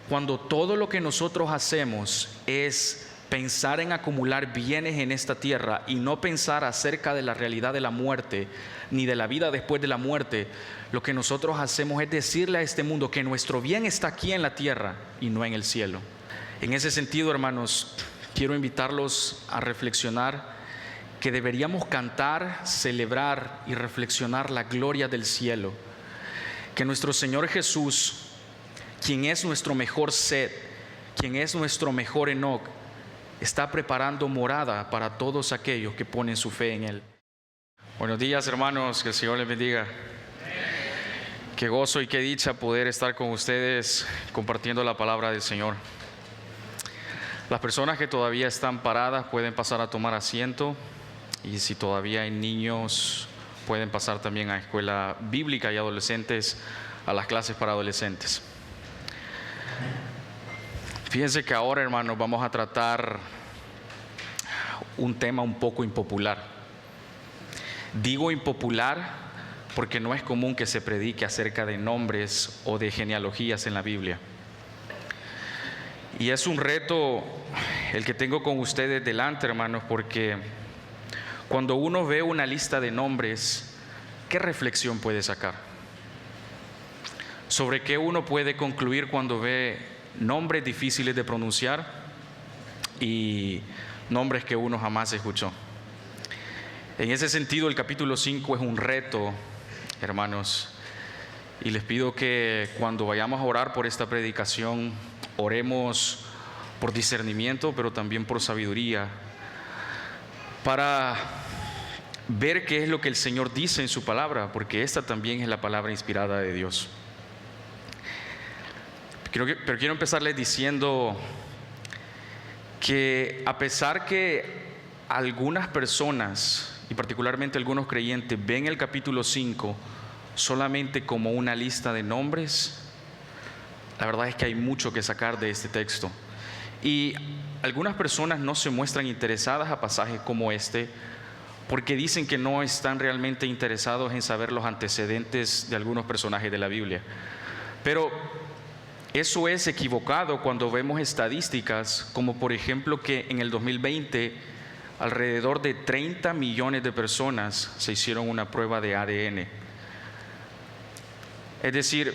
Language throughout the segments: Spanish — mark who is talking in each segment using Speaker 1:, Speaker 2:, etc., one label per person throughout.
Speaker 1: cuando todo lo que nosotros hacemos es pensar en acumular bienes en esta tierra y no pensar acerca de la realidad de la muerte, ni de la vida después de la muerte, lo que nosotros hacemos es decirle a este mundo que nuestro bien está aquí en la tierra y no en el cielo. En ese sentido, hermanos, quiero invitarlos a reflexionar que deberíamos cantar, celebrar y reflexionar la gloria del cielo. Que nuestro Señor Jesús, quien es nuestro mejor Set, quien es nuestro mejor Enoc, está preparando morada para todos aquellos que ponen su fe en Él. Buenos días, hermanos, que el Señor les bendiga. Qué gozo y qué dicha poder estar con ustedes compartiendo la palabra del Señor. Las personas que todavía están paradas pueden pasar a tomar asiento, y si todavía hay niños pueden pasar también a escuela bíblica, y adolescentes a las clases para adolescentes. Fíjense que ahora, hermanos, vamos a tratar un tema un poco impopular. Digo impopular porque no es común que se predique acerca de nombres o de genealogías en la Biblia. Y es un reto el que tengo con ustedes delante, hermanos, porque cuando uno ve una lista de nombres, ¿qué reflexión puede sacar? ¿Sobre qué uno puede concluir cuando ve nombres difíciles de pronunciar y nombres que uno jamás escuchó? En ese sentido, el capítulo 5 es un reto, hermanos, y les pido que cuando vayamos a orar por esta predicación, oremos por discernimiento, pero también por sabiduría, para ver qué es lo que el Señor dice en su palabra, porque esta también es la palabra inspirada de Dios. Pero quiero empezarles diciendo que a pesar que algunas personas, y particularmente algunos creyentes, ven el capítulo 5 solamente como una lista de nombres, la verdad es que hay mucho que sacar de este texto. Y algunas personas no se muestran interesadas a pasajes como este porque dicen que no están realmente interesados en saber los antecedentes de algunos personajes de la Biblia. Pero eso es equivocado cuando vemos estadísticas como, por ejemplo, que en el 2020 alrededor de 30 millones de personas se hicieron una prueba de ADN. Es decir,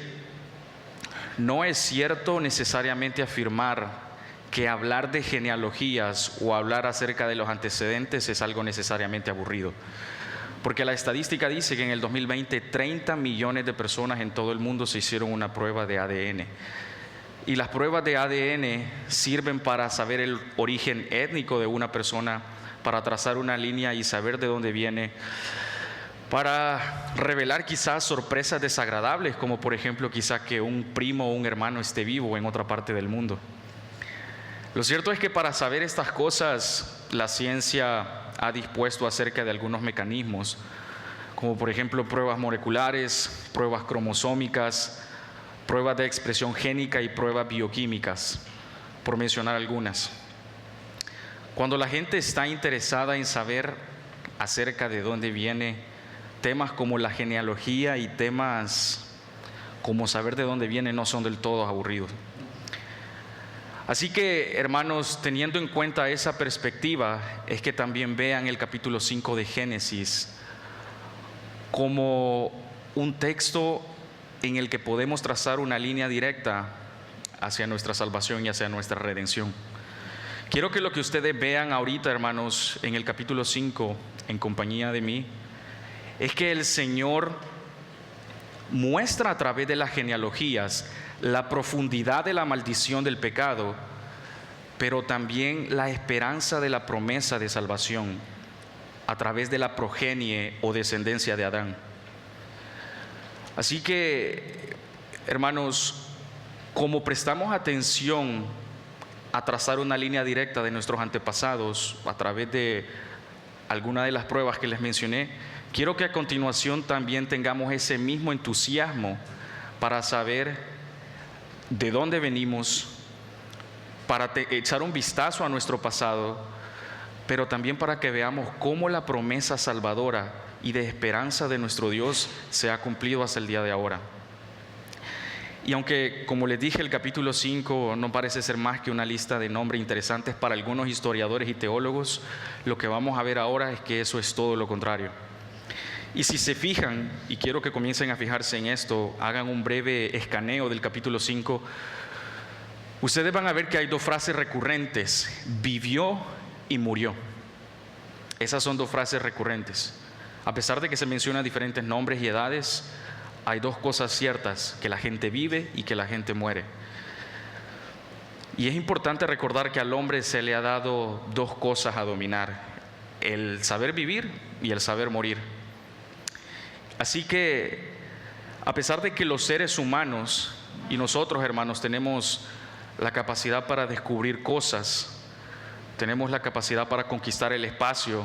Speaker 1: no es cierto necesariamente afirmar que hablar de genealogías o hablar acerca de los antecedentes es algo necesariamente aburrido. Porque la estadística dice que en el 2020 30 millones de personas en todo el mundo se hicieron una prueba de ADN. Y las pruebas de ADN sirven para saber el origen étnico de una persona, para trazar una línea y saber de dónde viene, para revelar quizás sorpresas desagradables, como por ejemplo quizás que un primo o un hermano esté vivo en otra parte del mundo. Lo cierto es que para saber estas cosas, la ciencia ha dispuesto acerca de algunos mecanismos, como por ejemplo pruebas moleculares, pruebas cromosómicas, pruebas de expresión génica y pruebas bioquímicas, por mencionar algunas. Cuando la gente está interesada en saber acerca de dónde viene, temas como la genealogía y temas como saber de dónde viene no son del todo aburridos. Así que, hermanos, teniendo en cuenta esa perspectiva, es que también vean el capítulo 5 de Génesis como un texto en el que podemos trazar una línea directa hacia nuestra salvación y hacia nuestra redención. Quiero que lo que ustedes vean ahorita, hermanos, en el capítulo 5, en compañía de mí, es que el Señor muestra a través de las genealogías la profundidad de la maldición del pecado, pero también la esperanza de la promesa de salvación a través de la progenie o descendencia de Adán. Así que, hermanos, como prestamos atención a trazar una línea directa de nuestros antepasados a través de alguna de las pruebas que les mencioné, quiero que a continuación también tengamos ese mismo entusiasmo para saber de dónde venimos, para echar un vistazo a nuestro pasado, pero también para que veamos cómo la promesa salvadora y de esperanza de nuestro Dios se ha cumplido hasta el día de ahora. Y aunque, como les dije, el capítulo 5 no parece ser más que una lista de nombres interesantes para algunos historiadores y teólogos, lo que vamos a ver ahora es que eso es todo lo contrario. Y si se fijan, y quiero que comiencen a fijarse en esto, hagan un breve escaneo del capítulo 5, ustedes van a ver que hay dos frases recurrentes: vivió y murió. Esas son dos frases recurrentes. A pesar de que se mencionan diferentes nombres y edades, hay dos cosas ciertas: que la gente vive y que la gente muere. Y es importante recordar que al hombre se le ha dado dos cosas a dominar: el saber vivir y el saber morir. Así que, a pesar de que los seres humanos y nosotros, hermanos, tenemos la capacidad para descubrir cosas, tenemos la capacidad para conquistar el espacio,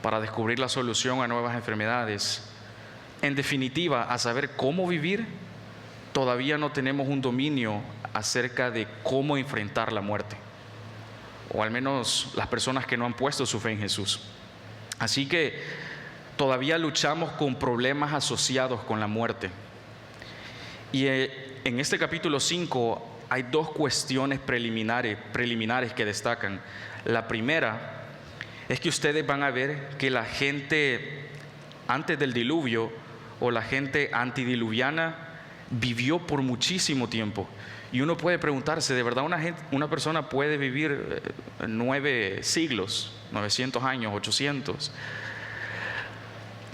Speaker 1: para descubrir la solución a nuevas enfermedades, en definitiva, a saber cómo vivir, todavía no tenemos un dominio acerca de cómo enfrentar la muerte, o al menos las personas que no han puesto su fe en Jesús. Así que todavía luchamos con problemas asociados con la muerte. Y en este capítulo 5 hay dos cuestiones preliminares que destacan. La primera es que ustedes van a ver que la gente antes del diluvio, o la gente antediluviana, vivió por muchísimo tiempo. Y uno puede preguntarse, ¿de verdad una persona puede vivir 9 siglos, 900 años, 800?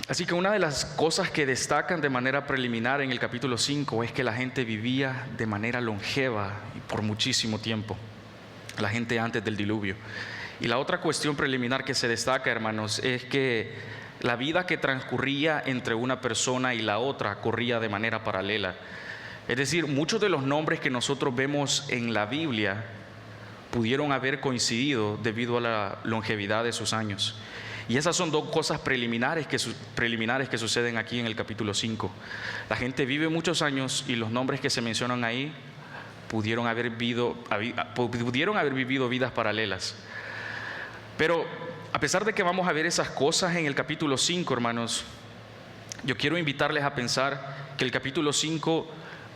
Speaker 1: Así que una de las cosas que destacan de manera preliminar en el capítulo 5 es que la gente vivía de manera longeva y por muchísimo tiempo, la gente antes del diluvio. Y la otra cuestión preliminar que se destaca, hermanos, es que la vida que transcurría entre una persona y la otra corría de manera paralela. Es decir, muchos de los nombres que nosotros vemos en la Biblia pudieron haber coincidido debido a la longevidad de sus años. Y esas son dos cosas preliminares que suceden aquí en el capítulo 5. La gente vive muchos años y los nombres que se mencionan ahí pudieron haber vivido vidas paralelas. Pero a pesar de que vamos a ver esas cosas en el capítulo 5, hermanos, yo quiero invitarles a pensar que el capítulo 5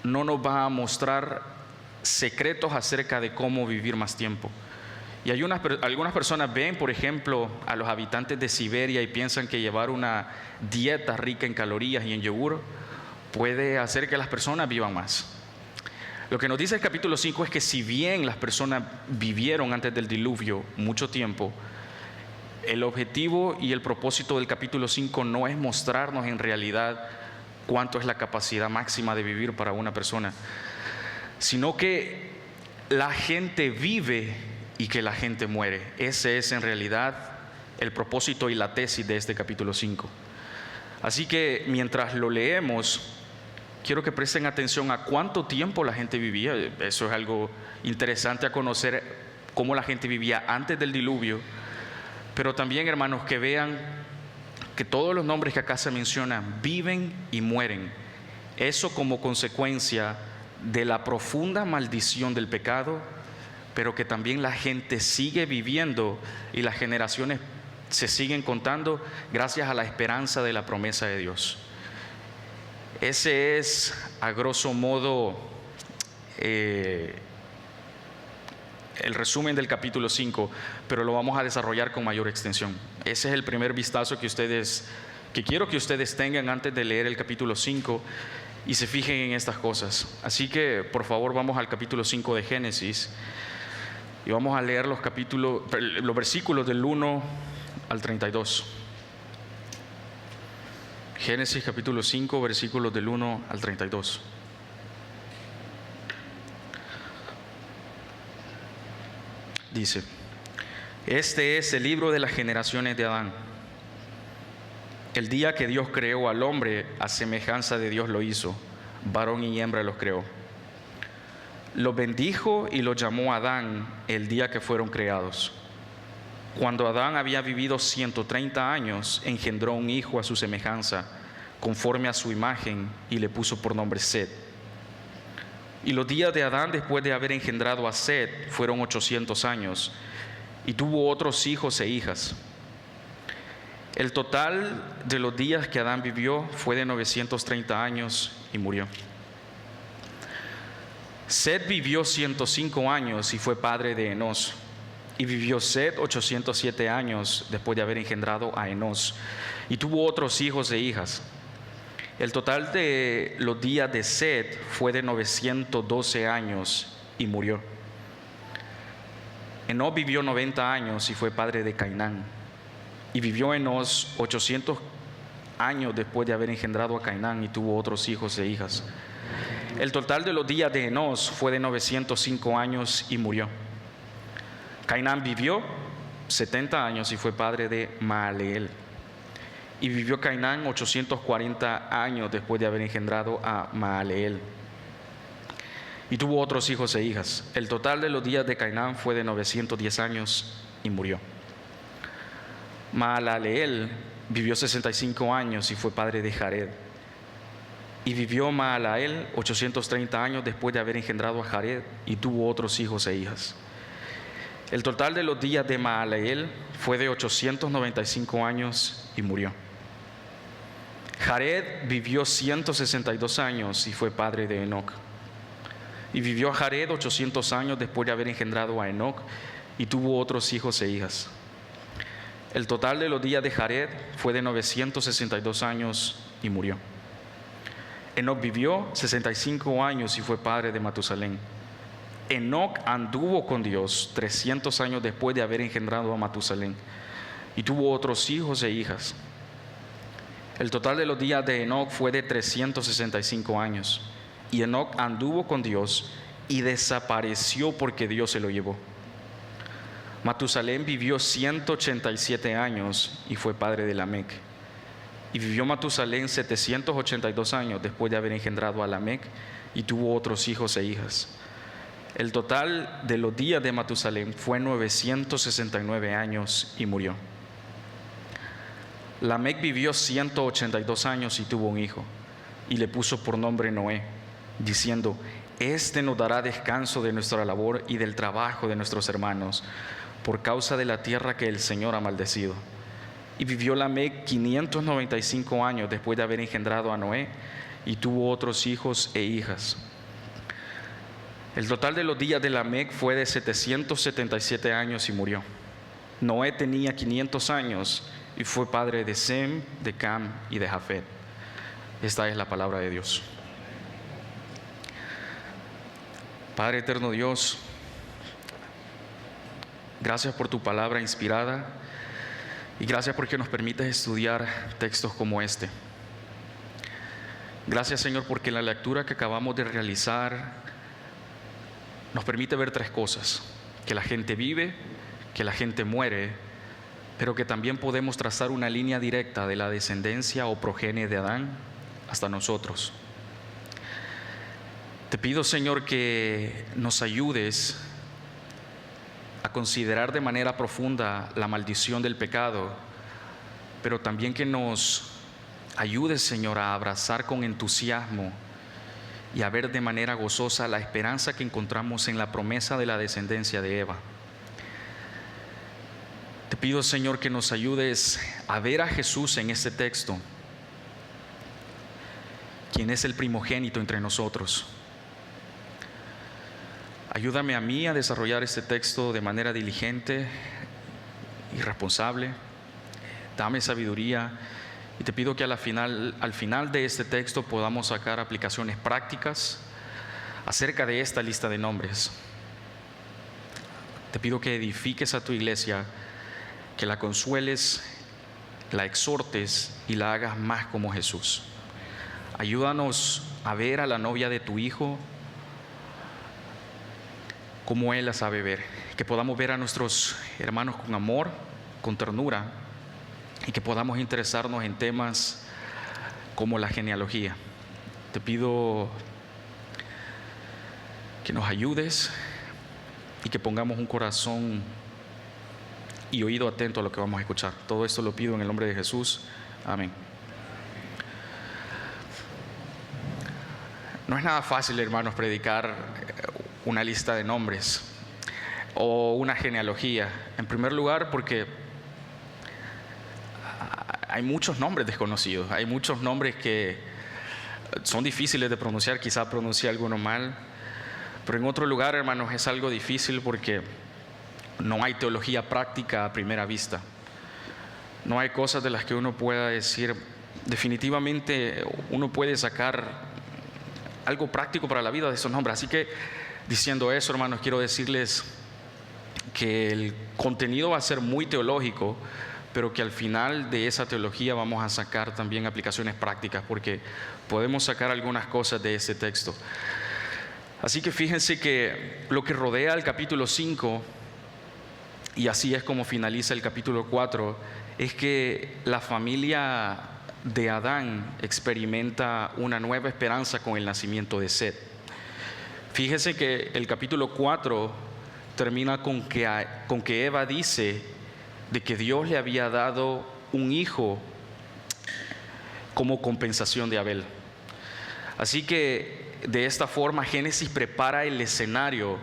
Speaker 1: no nos va a mostrar secretos acerca de cómo vivir más tiempo. Y algunas personas ven, por ejemplo, a los habitantes de Siberia y piensan que llevar una dieta rica en calorías y en yogur puede hacer que las personas vivan más. Lo que nos dice el capítulo 5 es que si bien las personas vivieron antes del diluvio mucho tiempo, el objetivo y el propósito del capítulo 5 no es mostrarnos en realidad cuánto es la capacidad máxima de vivir para una persona, sino que la gente vive y que la gente muere. Ese es en realidad el propósito y la tesis de este capítulo 5. Así que mientras lo leemos, quiero que presten atención a cuánto tiempo la gente vivía. Eso es algo interesante a conocer, cómo la gente vivía antes del diluvio. Pero también, hermanos, que vean que todos los nombres que acá se mencionan viven y mueren. Eso como consecuencia de la profunda maldición del pecado, pero que también la gente sigue viviendo y las generaciones se siguen contando gracias a la esperanza de la promesa de Dios. Ese es, a grosso modo, el resumen del capítulo 5, pero lo vamos a desarrollar con mayor extensión. Ese es el primer vistazo que quiero que ustedes tengan antes de leer el capítulo 5 y se fijen en estas cosas. Así que, por favor, vamos al capítulo 5 de Génesis y vamos a leer los versículos del 1 al 32. Génesis capítulo 5, versículos del 1 al 32. Dice: este es el libro de las generaciones de Adán. El día que Dios creó al hombre, a semejanza de Dios lo hizo, varón y hembra los creó. Los bendijo y los llamó Adán el día que fueron creados. Cuando Adán había vivido 130 años, engendró un hijo a su semejanza, conforme a su imagen, y le puso por nombre Set. Y los días de Adán, después de haber engendrado a Set, fueron 800 años, y tuvo otros hijos e hijas. El total de los días que Adán vivió fue de 930 años y murió. Set vivió 105 años y fue padre de Enós. Y vivió Set 807 años después de haber engendrado a Enós. Y tuvo otros hijos e hijas. El total de los días de Set fue de 912 años y murió. Enós vivió 90 años y fue padre de Cainán. Y vivió Enós 800 años después de haber engendrado a Cainán y tuvo otros hijos e hijas. El total de los días de Enós fue de 905 años y murió. Cainán vivió 70 años y fue padre de Mahaleel. Y vivió Cainán 840 años después de haber engendrado a Mahaleel. Y tuvo otros hijos e hijas. El total de los días de Cainán fue de 910 años y murió. Mahaleel vivió 65 años y fue padre de Jared. Y vivió Mahaleel 830 años después de haber engendrado a Jared y tuvo otros hijos e hijas. El total de los días de Mahaleel fue de 895 años y murió. Jared vivió 162 años y fue padre de Enoc. Y vivió Jared 800 años después de haber engendrado a Enoc y tuvo otros hijos e hijas. El total de los días de Jared fue de 962 años y murió. Enoc vivió 65 años y fue padre de Matusalén. Enoc anduvo con Dios 300 años después de haber engendrado a Matusalén y tuvo otros hijos e hijas. El total de los días de Enoc fue de 365 años y Enoc anduvo con Dios y desapareció porque Dios se lo llevó. Matusalén vivió 187 años y fue padre de Lamec. Y vivió Matusalén 782 años después de haber engendrado a Lamec y tuvo otros hijos e hijas. El total de los días de Matusalén fue 969 años y murió. Lamec vivió 182 años y tuvo un hijo, y le puso por nombre Noé, diciendo: Este nos dará descanso de nuestra labor y del trabajo de nuestros hermanos, por causa de la tierra que el Señor ha maldecido. Y vivió Lamec 595 años después de haber engendrado a Noé, y tuvo otros hijos e hijas. El total de los días de Lamec fue de 777 años y murió. Noé tenía 500 años y fue padre de Sem, de Cam y de Jafet. Esta es la palabra de Dios. Padre eterno Dios, gracias por tu palabra inspirada y gracias porque nos permites estudiar textos como este. Gracias, Señor, porque la lectura que acabamos de realizar nos permite ver tres cosas: que la gente vive, que la gente muere, pero que también podemos trazar una línea directa de la descendencia o progenie de Adán hasta nosotros. Te pido, Señor, que nos ayudes a considerar de manera profunda la maldición del pecado, pero también que nos ayudes, Señor, a abrazar con entusiasmo y a ver de manera gozosa la esperanza que encontramos en la promesa de la descendencia de Eva. Te pido, Señor, que nos ayudes a ver a Jesús en este texto, quien es el primogénito entre nosotros. Ayúdame a mí a desarrollar este texto de manera diligente y responsable. Dame sabiduría y te pido que al final de este texto podamos sacar aplicaciones prácticas acerca de esta lista de nombres. Te pido que edifiques a tu iglesia, que la consueles, la exhortes y la hagas más como Jesús. Ayúdanos a ver a la novia de tu Hijo como Él la sabe ver, que podamos ver a nuestros hermanos con amor, con ternura, y que podamos interesarnos en temas como la genealogía. Te pido que nos ayudes y que pongamos un corazón y oído atento a lo que vamos a escuchar. Todo esto lo pido en el nombre de Jesús. Amén. No es nada fácil, hermanos, predicar una lista de nombres o una genealogía. En primer lugar, porque hay muchos nombres desconocidos, hay muchos nombres que son difíciles de pronunciar, quizá pronuncie alguno mal, Pero en otro lugar, hermanos, es algo difícil porque no hay teología práctica a primera vista. No hay cosas de las que uno pueda decir, definitivamente uno puede sacar algo práctico para la vida de esos nombres. Así que, diciendo eso, hermanos, quiero decirles que el contenido va a ser muy teológico, pero que al final de esa teología vamos a sacar también aplicaciones prácticas, porque podemos sacar algunas cosas de este texto. Así que fíjense que lo que rodea el capítulo 5, y así es como finaliza el capítulo 4, es que la familia de Adán experimenta una nueva esperanza con el nacimiento de Set. Fíjese que el capítulo 4 termina con que Eva dice de que Dios le había dado un hijo como compensación de Abel. Así que de esta forma Génesis prepara el escenario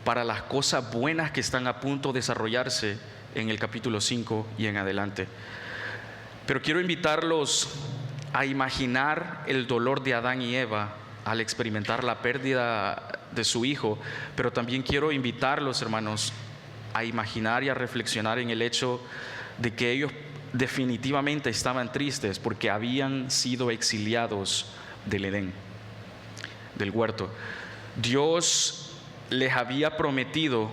Speaker 1: para las cosas buenas que están a punto de desarrollarse en el capítulo 5 y en adelante. Pero quiero invitarlos a imaginar el dolor de Adán y Eva al experimentar la pérdida de su hijo, pero también quiero invitarlos, hermanos, a imaginar y a reflexionar en el hecho de que ellos definitivamente estaban tristes porque habían sido exiliados del Edén, del huerto. Dios les había prometido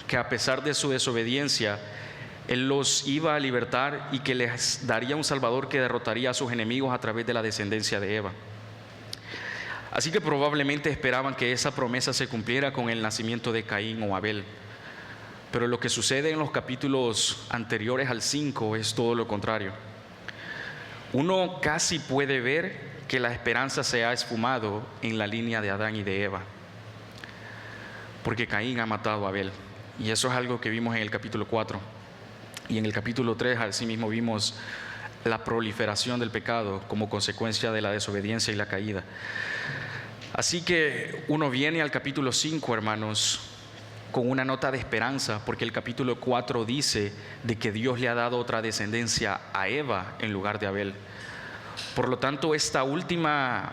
Speaker 1: que a pesar de su desobediencia, Él los iba a libertar y que les daría un Salvador que derrotaría a sus enemigos a través de la descendencia de Eva. Así que probablemente esperaban que esa promesa se cumpliera con el nacimiento de Caín o Abel. Pero lo que sucede en los capítulos anteriores al 5 es todo lo contrario. Uno casi puede ver que la esperanza se ha esfumado en la línea de Adán y de Eva, porque Caín ha matado a Abel, y eso es algo que vimos en el capítulo 4. Y en el capítulo 3 asimismo vimos la proliferación del pecado como consecuencia de la desobediencia y la caída. Así que uno viene al capítulo 5, hermanos, con una nota de esperanza, porque el capítulo 4 dice de que Dios le ha dado otra descendencia a Eva en lugar de Abel. Por lo tanto, este último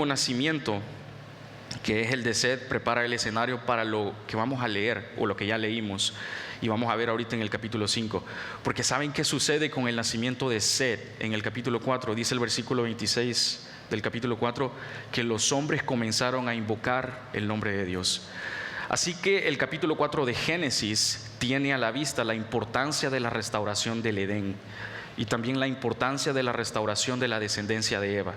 Speaker 1: nacimiento, que es el de Set, prepara el escenario para lo que vamos a leer o lo que ya leímos y vamos a ver ahorita en el capítulo 5. Porque ¿saben qué sucede con el nacimiento de Set en el capítulo 4? Dice el versículo 26 del capítulo 4 que los hombres comenzaron a invocar el nombre de Dios. Así que el capítulo 4 de Génesis tiene a la vista la importancia de la restauración del Edén y también la importancia de la restauración de la descendencia de Eva.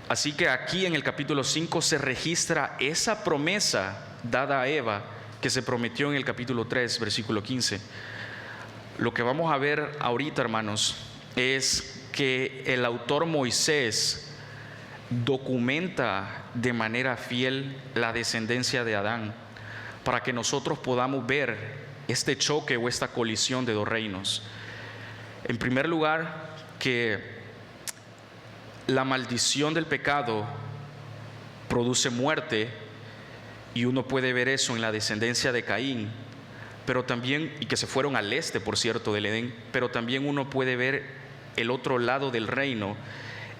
Speaker 1: Así que aquí en el capítulo 5 se registra esa promesa dada a Eva que se prometió en el capítulo 3, versículo 15. Lo que vamos a ver ahorita, hermanos, es que el autor Moisés documenta de manera fiel la descendencia de Adán para que nosotros podamos ver este choque o esta colisión de dos reinos. En primer lugar, que la maldición del pecado produce muerte, y uno puede ver eso en la descendencia de Caín, pero también, y que se fueron al este, por cierto, del Edén, pero también uno puede ver el otro lado del reino,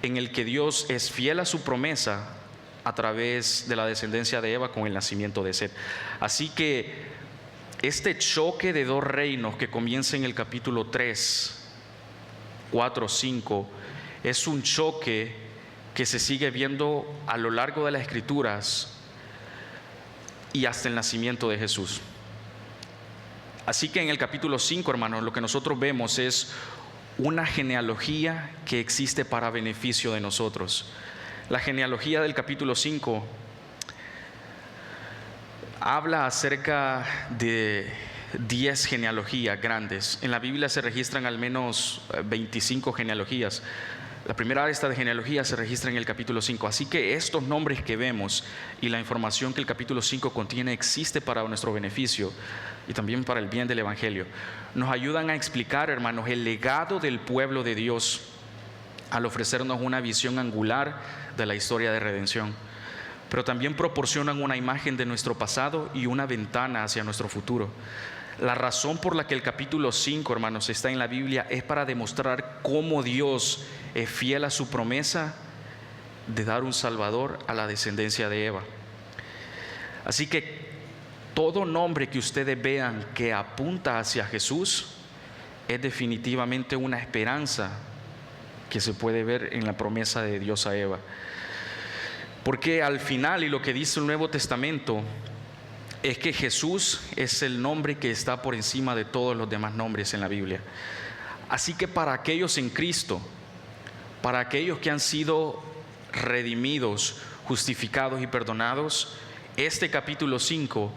Speaker 1: en el que Dios es fiel a su promesa a través de la descendencia de Eva con el nacimiento de Set. Así que este choque de dos reinos que comienza en el capítulo 3, 4, 5, es un choque que se sigue viendo a lo largo de las Escrituras y hasta el nacimiento de Jesús. Así que en el capítulo 5, hermanos, lo que nosotros vemos es una genealogía que existe para beneficio de nosotros. La genealogía del capítulo 5 habla acerca de 10 genealogías grandes. En la Biblia se registran al menos 25 genealogías. La primera de estas genealogías se registra en el capítulo 5. Así que estos nombres que vemos y la información que el capítulo 5 contiene existe para nuestro beneficio y también para el bien del Evangelio. Nos ayudan a explicar, hermanos, el legado del pueblo de Dios al ofrecernos una visión angular de la historia de redención. Pero también proporcionan una imagen de nuestro pasado y una ventana hacia nuestro futuro. La razón por la que el capítulo 5, hermanos, está en la Biblia es para demostrar cómo Dios es fiel a su promesa de dar un Salvador a la descendencia de Eva. Así que todo nombre que ustedes vean que apunta hacia Jesús es definitivamente una esperanza que se puede ver en la promesa de Dios a Eva. Porque al final, y lo que dice el Nuevo Testamento, es que Jesús es el nombre que está por encima de todos los demás nombres en la Biblia. Así que para aquellos en Cristo, para aquellos que han sido redimidos, justificados y perdonados, este capítulo 5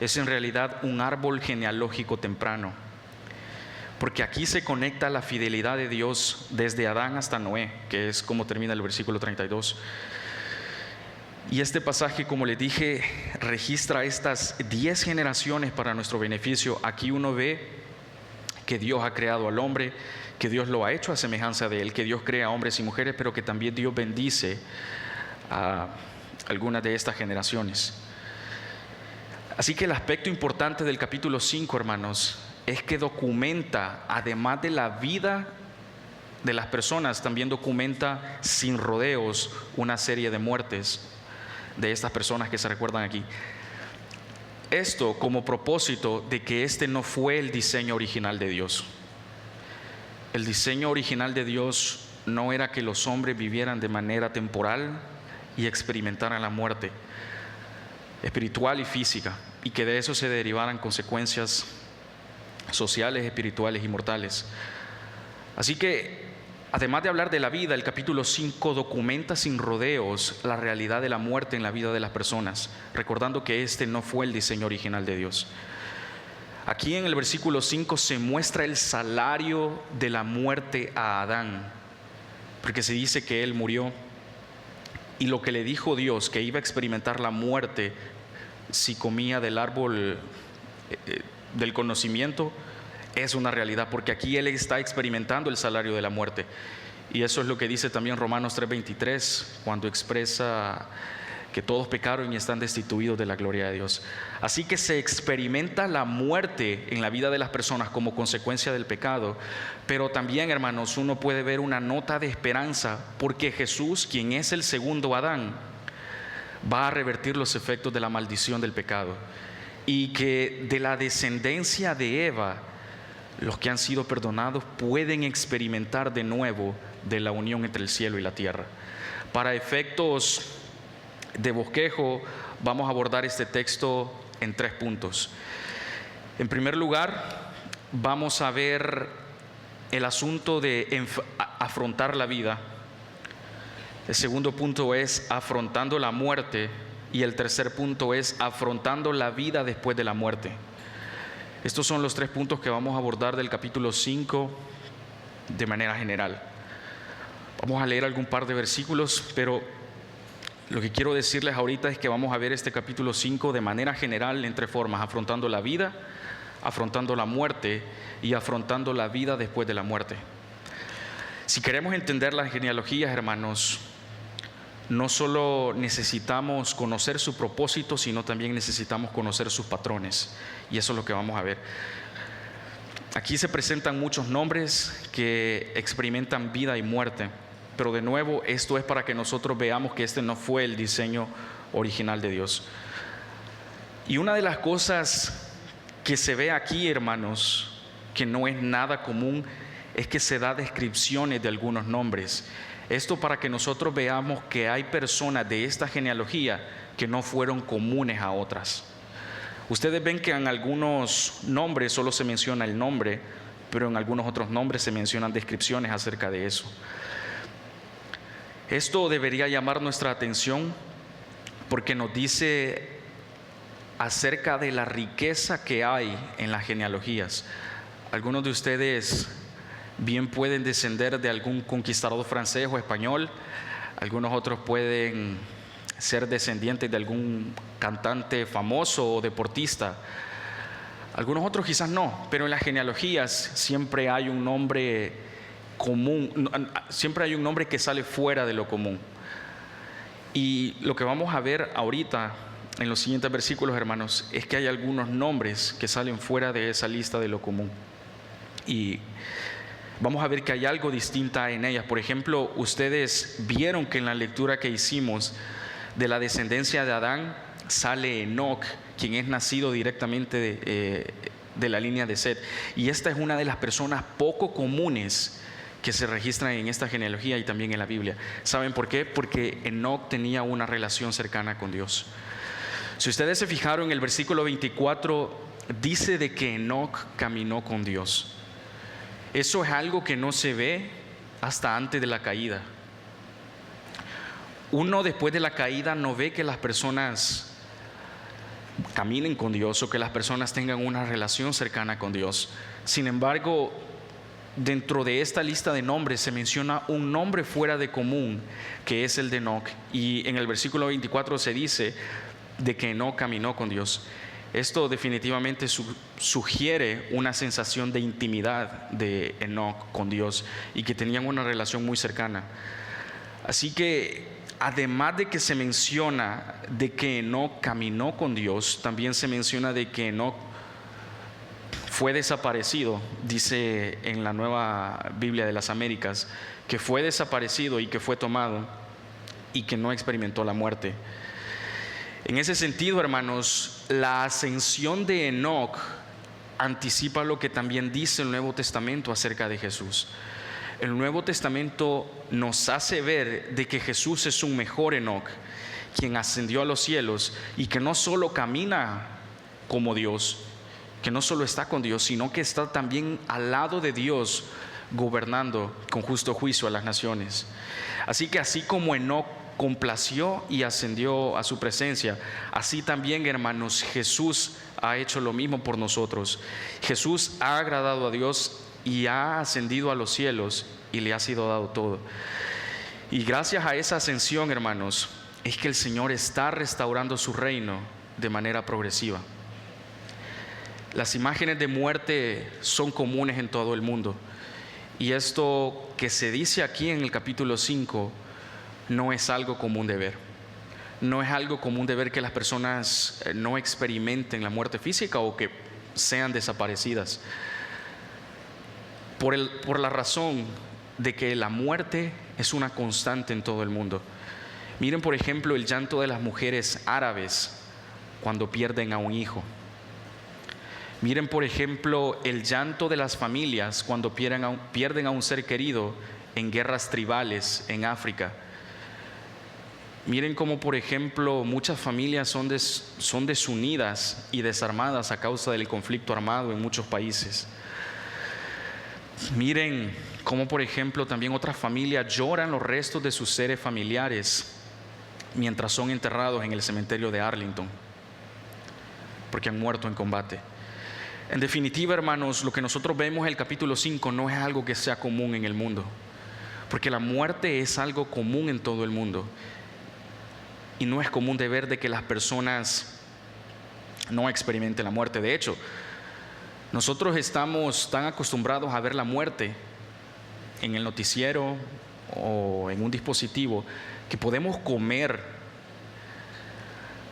Speaker 1: es en realidad un árbol genealógico temprano, porque aquí se conecta la fidelidad de Dios desde Adán hasta Noé, que es como termina el versículo 32. Y este pasaje, como les dije, registra estas 10 generaciones para nuestro beneficio. Aquí uno ve que Dios ha creado al hombre, que Dios lo ha hecho a semejanza de él, que Dios crea hombres y mujeres, pero que también Dios bendice a algunas de estas generaciones. Así que el aspecto importante del capítulo 5, hermanos, es que documenta, además de la vida de las personas, también documenta sin rodeos una serie de muertes de estas personas que se recuerdan aquí. Esto como propósito de que este no fue el diseño original de Dios. El diseño original de Dios no era que los hombres vivieran de manera temporal y experimentaran la muerte espiritual y física, y que de eso se derivaran consecuencias sociales, espirituales y mortales. Así que, además de hablar de la vida, el capítulo 5 documenta sin rodeos la realidad de la muerte en la vida de las personas, recordando que este no fue el diseño original de Dios. Aquí en el versículo 5 se muestra el salario de la muerte a Adán, porque se dice que él murió, y lo que le dijo Dios, que iba a experimentar la muerte si comía del árbol del conocimiento, es una realidad, porque aquí él está experimentando el salario de la muerte. Y eso es lo que dice también Romanos 3:23, cuando expresa que todos pecaron y están destituidos de la gloria de Dios. Así que se experimenta la muerte en la vida de las personas como consecuencia del pecado, pero también, hermanos, uno puede ver una nota de esperanza, porque Jesús, quien es el segundo Adán, va a revertir los efectos de la maldición del pecado, y que de la descendencia de Eva, los que han sido perdonados pueden experimentar de nuevo de la unión entre el cielo y la tierra. Para efectos de bosquejo, vamos a abordar este texto en 3 puntos. En primer lugar, vamos a ver el asunto de afrontar la vida. El segundo punto es afrontando la muerte, y el tercer punto es afrontando la vida después de la muerte. Estos son los 3 puntos que vamos a abordar del capítulo 5 de manera general. Vamos a leer algún par de versículos, pero lo que quiero decirles ahorita es que vamos a ver este capítulo 5 de manera general en 3 formas: afrontando la vida, afrontando la muerte y afrontando la vida después de la muerte. Si queremos entender las genealogías, hermanos, no solo necesitamos conocer su propósito, sino también necesitamos conocer sus patrones. Y eso es lo que vamos a ver. Aquí se presentan muchos nombres que experimentan vida y muerte, pero de nuevo esto es para que nosotros veamos que este no fue el diseño original de Dios. Y una de las cosas que se ve aquí, hermanos, que no es nada común, es que se da descripciones de algunos nombres. Esto para que nosotros veamos que hay personas de esta genealogía que no fueron comunes a otras. Ustedes ven que en algunos nombres solo se menciona el nombre, pero en algunos otros nombres se mencionan descripciones acerca de eso. Esto debería llamar nuestra atención porque nos dice acerca de la riqueza que hay en las genealogías. Algunos de ustedes bien pueden descender de algún conquistador francés o español, algunos otros pueden ser descendientes de algún cantante famoso o deportista, algunos otros quizás no, pero en las genealogías siempre hay un nombre común, siempre hay un nombre que sale fuera de lo común. Y lo que vamos a ver ahorita en los siguientes versículos, hermanos, es que hay algunos nombres que salen fuera de esa lista de lo común. Y vamos a ver que hay algo distinto en ellas. Por ejemplo, ustedes vieron que en la lectura que hicimos de la descendencia de Adán sale Enoc, quien es nacido directamente de la línea de Set. Y esta es una de las personas poco comunes que se registran en esta genealogía y también en la Biblia. ¿Saben por qué? Porque Enoc tenía una relación cercana con Dios. Si ustedes se fijaron en el versículo 24, dice de que Enoc caminó con Dios. Eso es algo que no se ve hasta antes de la caída. Uno después de la caída no ve que las personas caminen con Dios o que las personas tengan una relación cercana con Dios. Sin embargo, dentro de esta lista de nombres se menciona un nombre fuera de común, que es el de Enoc. Y en el versículo 24 se dice de que Enoc caminó con Dios. Esto definitivamente sugiere una sensación de intimidad de Enoc con Dios y que tenían una relación muy cercana. Así que además de que se menciona de que Enoc caminó con Dios, también se menciona de que Enoc fue desaparecido. Dice en la Nueva Biblia de las Américas que fue desaparecido y que fue tomado y que no experimentó la muerte. En ese sentido, hermanos, la ascensión de Enoc anticipa lo que también dice el Nuevo Testamento acerca de Jesús. El Nuevo Testamento nos hace ver de que Jesús es un mejor Enoc, quien ascendió a los cielos y que no solo camina como Dios, que no solo está con Dios, sino que está también al lado de Dios, gobernando con justo juicio a las naciones. Así que así como Enoc complació y ascendió a su presencia, así también, hermanos, Jesús ha hecho lo mismo por nosotros. Jesús ha agradado a Dios y ha ascendido a los cielos y le ha sido dado todo. Y gracias a esa ascensión, hermanos, es que el Señor está restaurando su reino de manera progresiva. Las imágenes de muerte son comunes en todo el mundo, y esto que se dice aquí en el capítulo 5 no es algo común de ver. No es algo común de ver que las personas no experimenten la muerte física o que sean desaparecidas, por la razón de que la muerte es una constante en todo el mundo. Miren, por ejemplo, el llanto de las mujeres árabes cuando pierden a un hijo. Miren, por ejemplo, el llanto de las familias cuando pierden a un ser querido en guerras tribales en África. Miren cómo, por ejemplo, muchas familias son desunidas y desarmadas a causa del conflicto armado en muchos países. Miren cómo, por ejemplo, también otras familias lloran los restos de sus seres familiares mientras son enterrados en el cementerio de Arlington, porque han muerto en combate. En definitiva, hermanos, lo que nosotros vemos en el capítulo 5 no es algo que sea común en el mundo, porque la muerte es algo común en todo el mundo. Y no es común de ver de que las personas no experimenten la muerte. De hecho, nosotros estamos tan acostumbrados a ver la muerte en el noticiero o en un dispositivo que podemos comer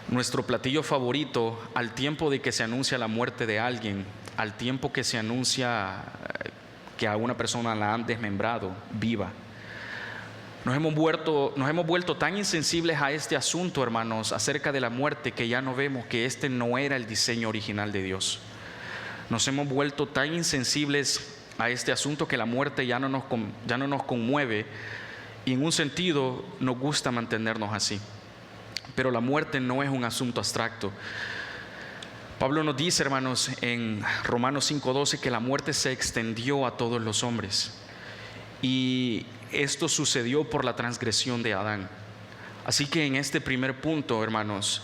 Speaker 1: nuestro platillo favorito al tiempo de que se anuncia la muerte de alguien, al tiempo que se anuncia que a una persona la han desmembrado viva. Nos hemos vuelto tan insensibles a este asunto, hermanos, acerca de la muerte, que ya no vemos que este no era el diseño original de Dios. Nos hemos vuelto tan insensibles a este asunto que la muerte ya no nos conmueve, y en un sentido nos gusta mantenernos así. Pero la muerte no es un asunto abstracto. Pablo nos dice, hermanos, en Romanos 5:12, que la muerte se extendió a todos los hombres. Y esto sucedió por la transgresión de Adán. Así que en este primer punto, hermanos,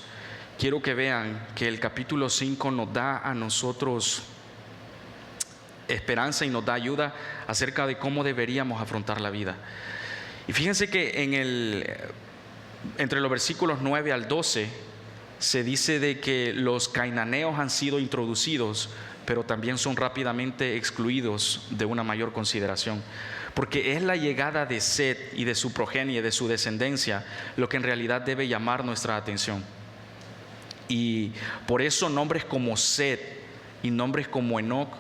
Speaker 1: quiero que vean que el capítulo 5 nos da a nosotros esperanza y nos da ayuda acerca de cómo deberíamos afrontar la vida. Y fíjense que entre los versículos 9 al 12 se dice de que los cananeos han sido introducidos, pero también son rápidamente excluidos de una mayor consideración, porque es la llegada de Set y de su progenie, de su descendencia, lo que en realidad debe llamar nuestra atención. Y por eso nombres como Set y nombres como Enoc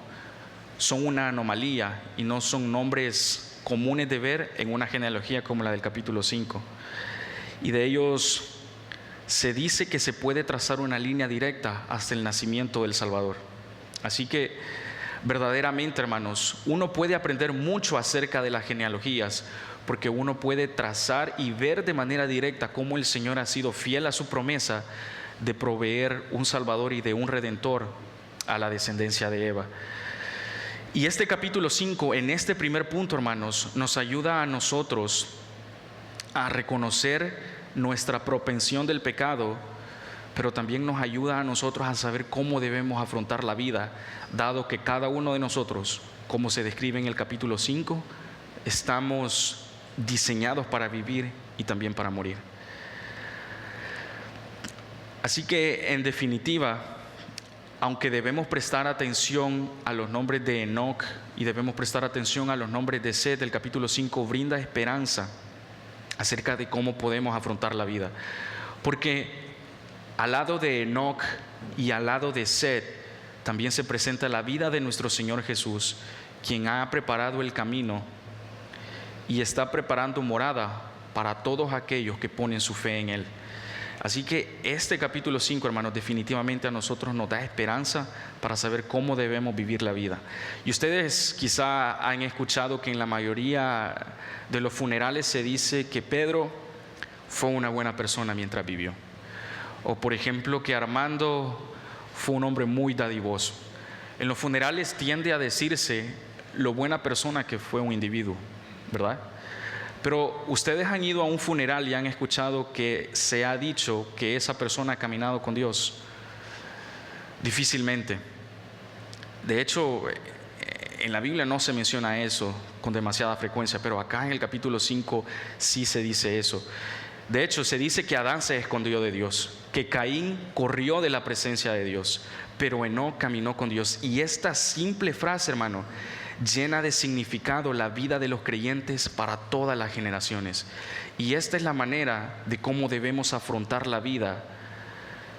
Speaker 1: son una anomalía y no son nombres comunes de ver en una genealogía como la del capítulo 5. Y de ellos se dice que se puede trazar una línea directa hasta el nacimiento del Salvador. Así que verdaderamente, hermanos, uno puede aprender mucho acerca de las genealogías, porque uno puede trazar y ver de manera directa cómo el Señor ha sido fiel a su promesa de proveer un Salvador y de un Redentor a la descendencia de Eva. Y este capítulo 5, en este primer punto, hermanos, nos ayuda a nosotros a reconocer nuestra propensión del pecado, pero también nos ayuda a nosotros a saber cómo debemos afrontar la vida, dado que cada uno de nosotros, como se describe en el capítulo 5, estamos diseñados para vivir y también para morir. Así que, en definitiva, aunque debemos prestar atención a los nombres de Enoc y debemos prestar atención a los nombres de Set, el capítulo 5 brinda esperanza acerca de cómo podemos afrontar la vida. Porque al lado de Enoc y al lado de Set también se presenta la vida de nuestro Señor Jesús, quien ha preparado el camino y está preparando morada para todos aquellos que ponen su fe en Él. Así que este capítulo 5, hermanos, definitivamente a nosotros nos da esperanza para saber cómo debemos vivir la vida. Y ustedes quizá han escuchado que en la mayoría de los funerales se dice que Pedro fue una buena persona mientras vivió. O por ejemplo que Armando fue un hombre muy dadivoso. En los funerales tiende a decirse lo buena persona que fue un individuo, ¿verdad? Pero ustedes han ido a un funeral y han escuchado que se ha dicho que esa persona ha caminado con Dios. Difícilmente. De hecho, en la Biblia no se menciona eso con demasiada frecuencia, pero acá en el capítulo 5 sí se dice eso. De hecho, se dice que Adán se escondió de Dios, que Caín corrió de la presencia de Dios, pero Enoc caminó con Dios. Y esta simple frase, hermano, llena de significado la vida de los creyentes para todas las generaciones. Y esta es la manera de cómo debemos afrontar la vida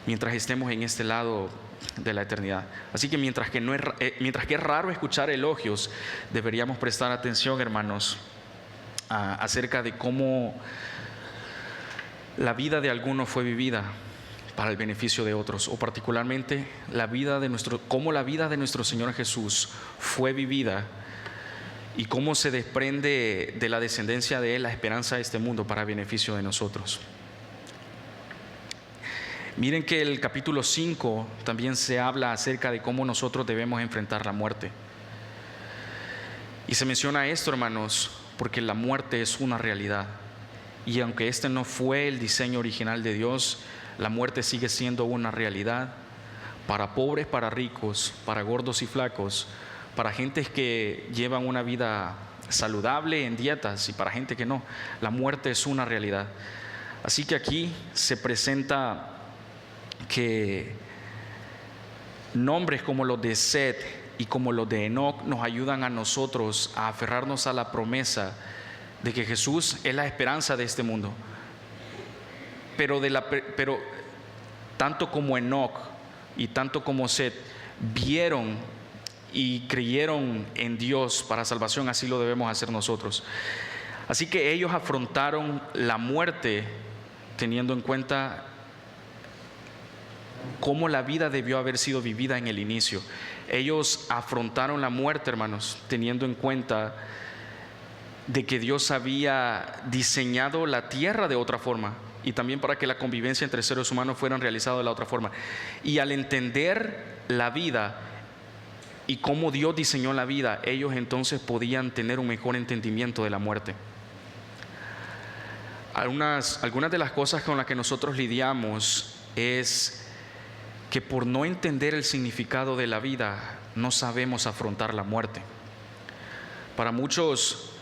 Speaker 1: mientras estemos en este lado de la eternidad. Así que mientras que es raro escuchar elogios, deberíamos prestar atención, hermanos, acerca de cómo la vida de algunos fue vivida para el beneficio de otros, o particularmente cómo la vida de nuestro Señor Jesús fue vivida y cómo se desprende de la descendencia de Él la esperanza de este mundo para beneficio de nosotros. Miren que el capítulo 5 también se habla acerca de cómo nosotros debemos enfrentar la muerte. Y se menciona esto, hermanos, porque la muerte es una realidad. Y aunque este no fue el diseño original de Dios, la muerte sigue siendo una realidad para pobres, para ricos, para gordos y flacos, para gentes que llevan una vida saludable en dietas y para gente que no. La muerte es una realidad. Así que aquí se presenta que nombres como los de Set y como los de Enoc nos ayudan a nosotros a aferrarnos a la promesa de que Jesús es la esperanza de este mundo. Pero tanto como Enoc y tanto como Set vieron y creyeron en Dios para salvación, así lo debemos hacer nosotros. Así que ellos afrontaron la muerte teniendo en cuenta cómo la vida debió haber sido vivida en el inicio. Ellos afrontaron la muerte, hermanos, teniendo en cuenta de que Dios había diseñado la tierra de otra forma y también para que la convivencia entre seres humanos fuera realizada de la otra forma. Y al entender la vida y cómo Dios diseñó la vida, ellos entonces podían tener un mejor entendimiento de la muerte. Algunas de las cosas con las que nosotros lidiamos es que por no entender el significado de la vida, no sabemos afrontar la muerte. Para muchos,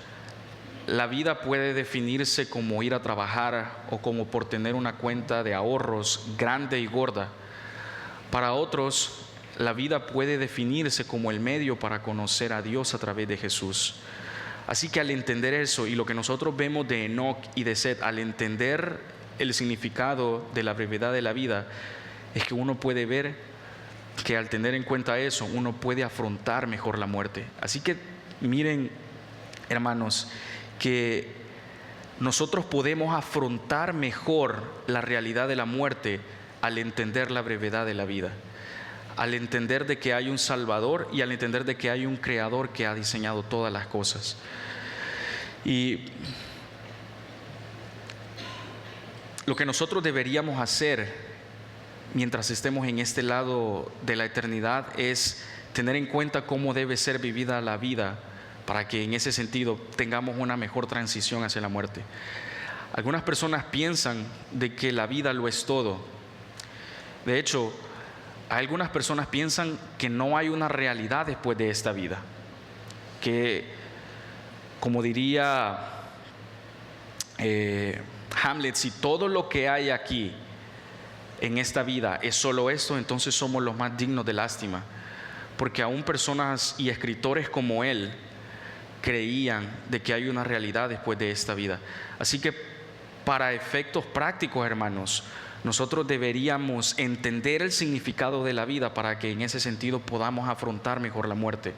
Speaker 1: la vida puede definirse como ir a trabajar o como por tener una cuenta de ahorros grande y gorda. Para otros, la vida puede definirse como el medio para conocer a Dios a través de Jesús. Así que al entender eso y lo que nosotros vemos de Enoc y de Set, al entender el significado de la brevedad de la vida, es que uno puede ver que al tener en cuenta eso, uno puede afrontar mejor la muerte. Así que miren, hermanos, que nosotros podemos afrontar mejor la realidad de la muerte al entender la brevedad de la vida, al entender de que hay un Salvador y al entender de que hay un Creador que ha diseñado todas las cosas. Y lo que nosotros deberíamos hacer mientras estemos en este lado de la eternidad es tener en cuenta cómo debe ser vivida la vida para que en ese sentido tengamos una mejor transición hacia la muerte. Algunas personas piensan de que la vida lo es todo. De hecho, algunas personas piensan que no hay una realidad después de esta vida, que, como diría Hamlet, si todo lo que hay aquí en esta vida es solo esto, entonces somos los más dignos de lástima, porque aún personas y escritores como él creían de que hay una realidad después de esta vida. Así que para efectos prácticos, hermanos, nosotros deberíamos entender el significado de la vida para que en ese sentido podamos afrontar mejor la muerte.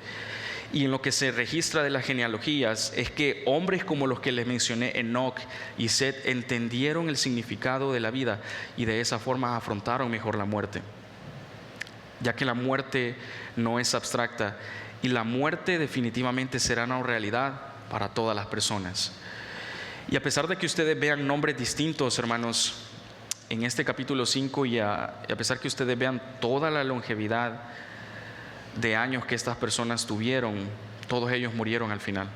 Speaker 1: Y en lo que se registra de las genealogías es que hombres como los que les mencioné, Enoc y Set, entendieron el significado de la vida y de esa forma afrontaron mejor la muerte, ya que la muerte no es abstracta y la muerte definitivamente será una realidad para todas las personas. Y a pesar de que ustedes vean nombres distintos, hermanos, en este capítulo 5 y a pesar que ustedes vean toda la longevidad de años que estas personas tuvieron, todos ellos murieron al final.